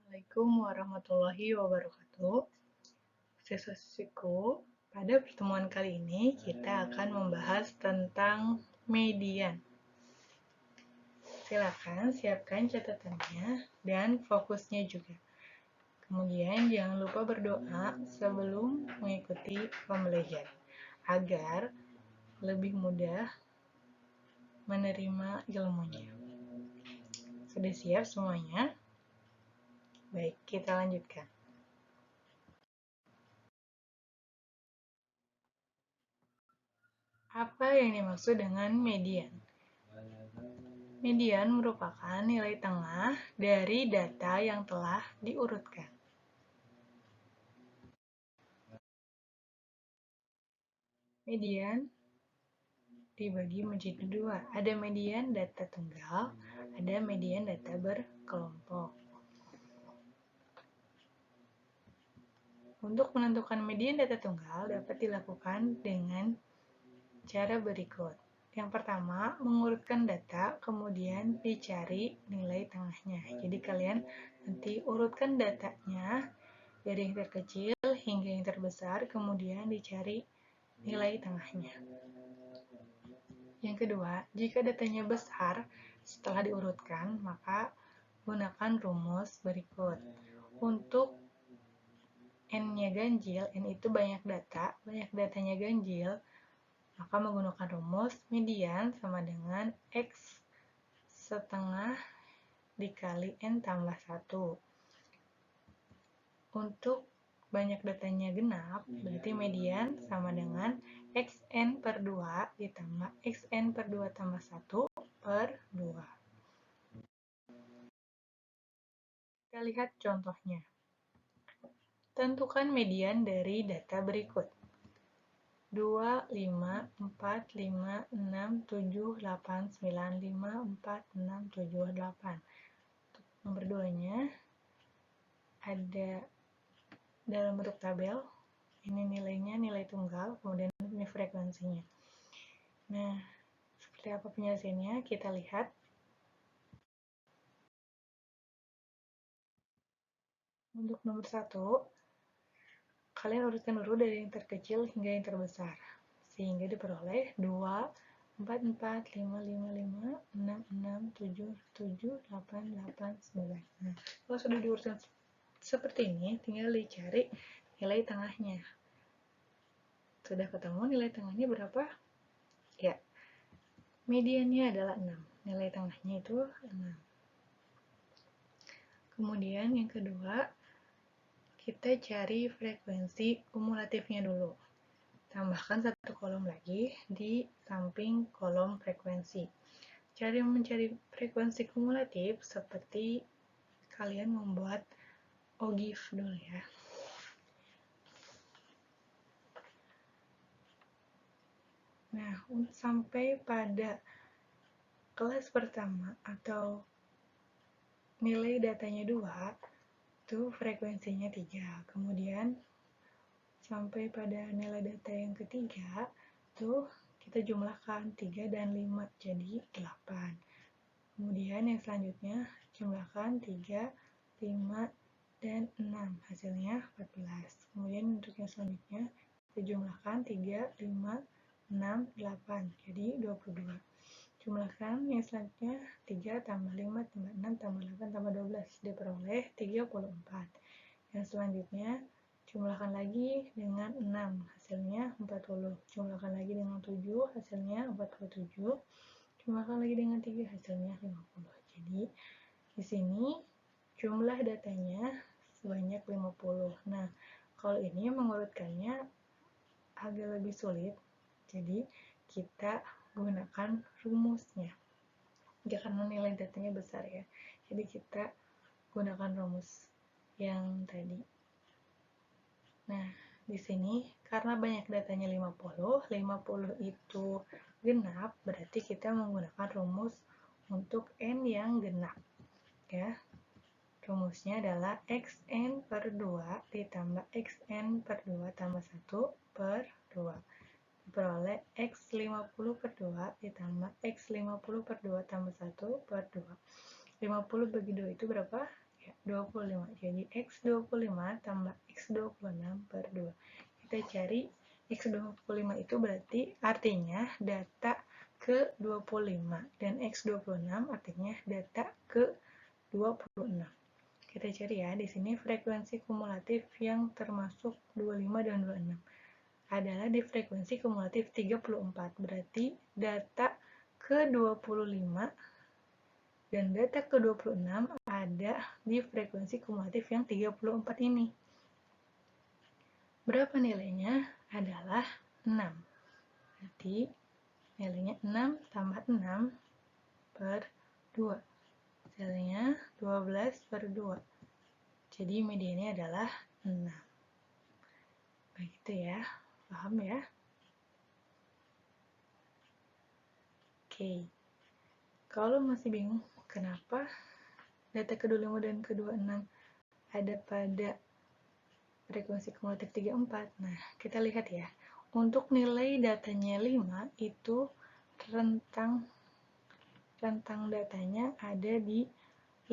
Assalamualaikum warahmatullahi wabarakatuh. Siswa-siswiku, pada pertemuan kali ini kita akan membahas tentang median. Silakan siapkan catatannya dan fokusnya juga. Kemudian jangan lupa berdoa sebelum mengikuti pembelajaran agar lebih mudah menerima ilmunya. Sudah siap semuanya? Baik, kita lanjutkan. Apa yang dimaksud dengan median? Median merupakan nilai tengah dari data yang telah diurutkan. Median dibagi menjadi dua. Ada median data tunggal, ada median data berkelompok. Untuk menentukan median data tunggal dapat dilakukan dengan cara berikut. Yang pertama, mengurutkan data, kemudian dicari nilai tengahnya. Jadi kalian nanti urutkan datanya dari yang terkecil hingga yang terbesar, kemudian dicari nilai tengahnya. Yang kedua, jika datanya besar setelah diurutkan, maka gunakan rumus berikut. Untuk N-nya ganjil, N itu banyak datanya ganjil, maka menggunakan rumus median sama dengan X setengah dikali N tambah 1. Untuk banyak datanya genap, berarti median sama dengan Xn per 2 ditambah Xn per 2 tambah 1 per 2. Kita lihat contohnya. Tentukan median dari data berikut. 2, 5, 4, 5, 6, 7, 8, 9, 5, 4, 6, 7, 8. Nomor 2-nya ada dalam bentuk tabel. Ini nilainya, nilai tunggal, kemudian ini frekuensinya. Nah, seperti apa penyelesaiannya? Kita lihat. Untuk nomor 1, kalian urutkan dulu dari yang terkecil hingga yang terbesar. Sehingga diperoleh 2, 4, 4, 5, 5, 5, 6, 6, 7, 7, 8, 8, 9. Nah, kalau sudah diurutkan seperti ini, tinggal dicari nilai tengahnya. Sudah ketemu nilai tengahnya berapa? Ya, mediannya adalah 6. Nilai tengahnya itu 6. Kemudian yang kedua, kita cari frekuensi kumulatifnya dulu. Tambahkan satu kolom lagi di samping kolom frekuensi. Cara mencari frekuensi kumulatif seperti kalian membuat OGIF dulu ya. Nah, sampai pada kelas pertama atau nilai datanya 2, itu frekuensinya 3. Kemudian sampai pada nilai data yang ketiga, tuh kita jumlahkan 3 dan 5 jadi 8. Kemudian yang selanjutnya jumlahkan 3, 5, dan 6, hasilnya 14. Kemudian untuk yang selanjutnya kita jumlahkan 3, 5, 6, 8, jadi 22. Jumlahkan yang selanjutnya 3 tambah 5 tambah 6 tambah 8 tambah 12, diperoleh 34. Yang selanjutnya jumlahkan lagi dengan 6, hasilnya 40. Jumlahkan lagi dengan 7, hasilnya 47. Jumlahkan lagi dengan 3, hasilnya 50. Jadi, di sini jumlah datanya sebanyak 50. Nah, kalau ini mengurutkannya agak lebih sulit. Jadi, kita gunakan rumusnya. Ya, karena nilai datanya besar ya. Jadi, kita gunakan rumus yang tadi. Nah, di sini karena banyak datanya 50 itu genap, berarti kita menggunakan rumus untuk N yang genap. Ya. Rumusnya adalah Xn per 2 ditambah Xn per 2 tambah 1 per 2. Diperoleh X50 per 2 ditambah X50 per 2 tambah 1 per 2. 50 bagi 2 itu berapa? Ya, 25. Jadi X25 tambah X26 per 2. Kita cari X25 itu berarti artinya data ke 25 dan X26 artinya data ke 26. Kita cari ya, di sini frekuensi kumulatif yang termasuk 25 dan 26 adalah di frekuensi kumulatif 34. Berarti data ke 25 dan data ke-26 ada di frekuensi kumulatif yang 34 ini. Berapa nilainya? Adalah 6. Berarti nilainya 6 tambah 6 per 2. Hasilnya 12 per 2. Jadi mediannya adalah 6. Begitu ya. Paham ya? Oke. Kalau masih bingung, kenapa data ke-25 dan ke-26 ada pada frekuensi kumulatif 34. Nah, kita lihat ya. Untuk nilai datanya 5 itu rentang datanya ada di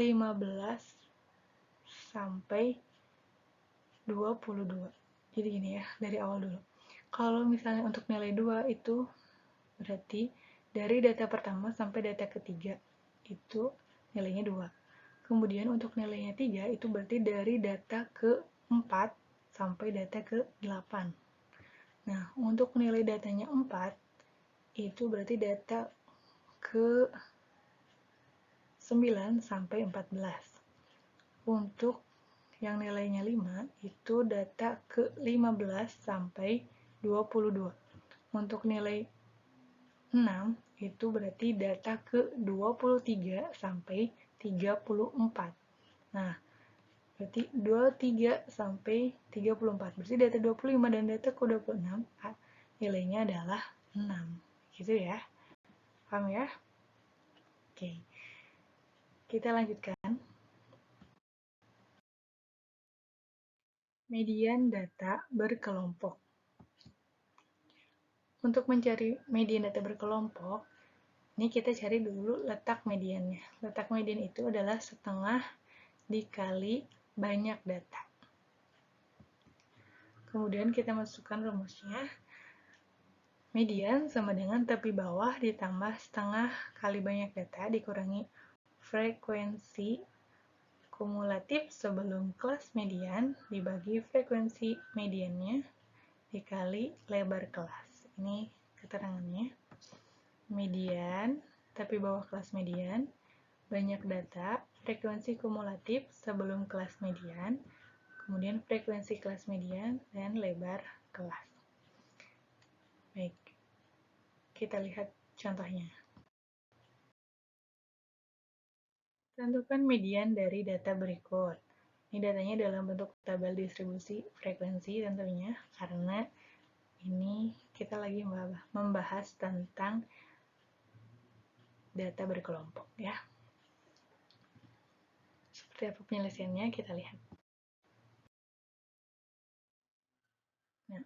15 sampai 22. Jadi gini ya, dari awal dulu. Kalau misalnya untuk nilai 2 itu berarti dari data pertama sampai data ketiga itu nilainya 2. Kemudian untuk nilainya 3 itu berarti dari data ke-4 sampai data ke-8. Nah, untuk nilai datanya 4 itu berarti data ke-9 sampai 14. Untuk yang nilainya 5 itu data ke-15 sampai 22. Untuk nilai 6 itu berarti data ke-23 sampai 34. Nah, berarti 23 sampai 34. Berarti data 25 dan data ke-26 nilainya adalah 6. Gitu ya. Paham ya? Oke. Kita lanjutkan. Median data berkelompok. Untuk mencari median data berkelompok, ini kita cari dulu letak mediannya. Letak median itu adalah setengah dikali banyak data. Kemudian kita masukkan rumusnya. Median sama dengan tepi bawah ditambah setengah kali banyak data dikurangi frekuensi kumulatif sebelum kelas median dibagi frekuensi mediannya dikali lebar kelas. Ini keterangannya. Median, tepi bawah kelas median, banyak data, frekuensi kumulatif sebelum kelas median, kemudian frekuensi kelas median, dan lebar kelas. Baik, kita lihat contohnya. Tentukan median dari data berikut. Ini datanya dalam bentuk tabel distribusi frekuensi tentunya, karena ini kita lagi membahas tentang data berkelompok ya. Seperti apa penyelesaiannya kita lihat. Nah,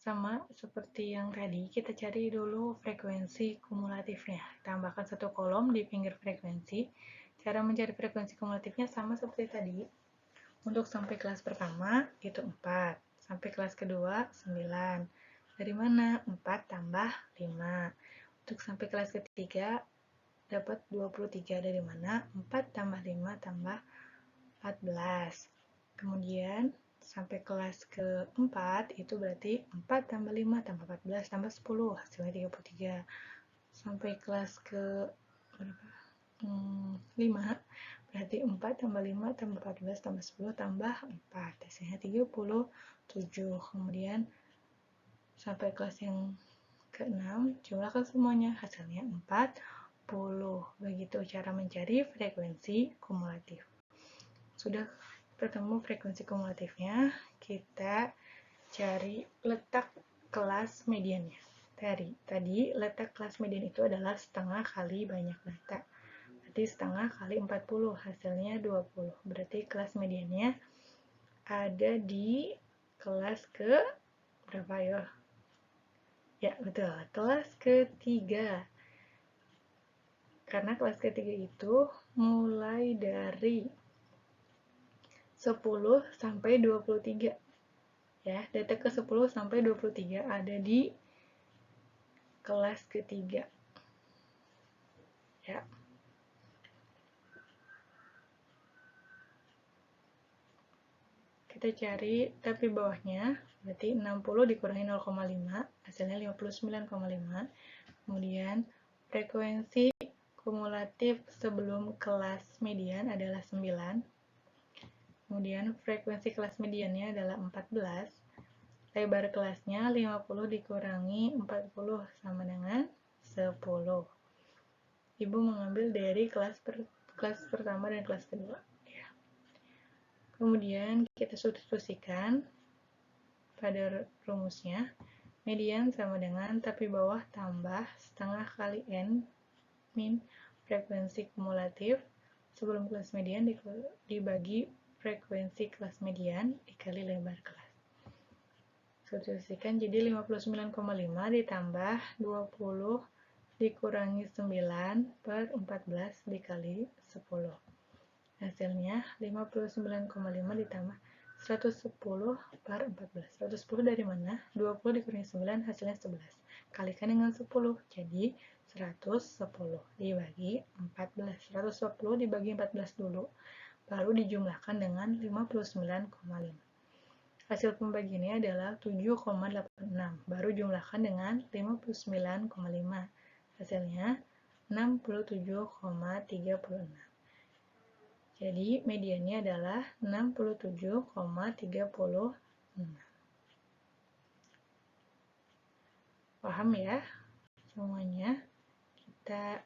sama seperti yang tadi, kita cari dulu frekuensi kumulatifnya. Tambahkan satu kolom di pinggir frekuensi. Cara mencari frekuensi kumulatifnya sama seperti tadi. Untuk sampai kelas pertama itu 4, sampai kelas kedua 9. Dari mana? 4 tambah 5. Untuk sampai kelas ketiga dapat 23. Dari mana? 4 tambah 5 tambah 14. Kemudian sampai kelas keempat itu berarti 4 tambah 5 tambah 14 tambah 10, hasilnya 33. Sampai kelas ke berapa? 5 berarti 4 tambah 5 tambah 14 tambah 10 tambah 4, hasilnya 37. Kemudian sampai kelas yang ke-6 jumlahkan semuanya, hasilnya 40. Begitu cara mencari frekuensi kumulatif. Sudah bertemu frekuensi kumulatifnya, kita cari letak kelas mediannya. Tadi letak kelas median itu adalah setengah kali banyak data. Berarti setengah kali 40, hasilnya 20. Berarti kelas mediannya ada di kelas ke berapa ya? Ya, betul. Kelas ketiga. Karena kelas ketiga itu mulai dari 10 sampai 23. Ya, data ke 10 sampai 23 ada di kelas ketiga. Ya. Kita cari tapi bawahnya, berarti 60 dikurangi 0,5, hasilnya 59,5. Kemudian frekuensi kumulatif sebelum kelas median adalah 9. Kemudian frekuensi kelas mediannya adalah 14. Lebar kelasnya 50 dikurangi 40 sama dengan 10. Ibu mengambil dari kelas pertama dan kelas kedua. Ya. Kemudian kita substitusikan pada rumusnya. Median sama dengan tapi bawah tambah setengah kali N min frekuensi kumulatif sebelum kelas median dibagi frekuensi kelas median dikali lebar kelas. Substitusikan jadi 59,5 ditambah 20 dikurangi 9 per 14 dikali 10. Hasilnya 59,5 ditambah 110 per 14. 110 dari mana? 20 dikurangi 9 hasilnya 11. Kalikan dengan 10, jadi 110 dibagi 14. 110 dibagi 14 dulu, baru dijumlahkan dengan 59,5. Hasil pembagiannya adalah 7,86. Baru jumlahkan dengan 59,5. Hasilnya 67,36. Jadi mediannya adalah 67,36. Paham ya semuanya? Kita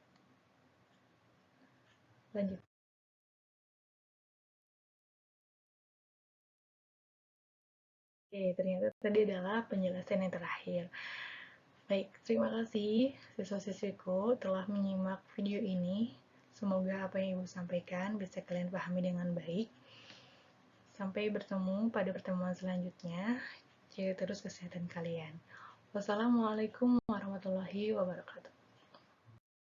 lanjut. Oke, ternyata tadi adalah penjelasan yang terakhir. Baik, terima kasih siswa-siswiku telah menyimak video ini. Semoga apa yang Ibu sampaikan bisa kalian pahami dengan baik. Sampai bertemu pada pertemuan selanjutnya. Jaga terus kesehatan kalian. Wassalamualaikum warahmatullahi wabarakatuh.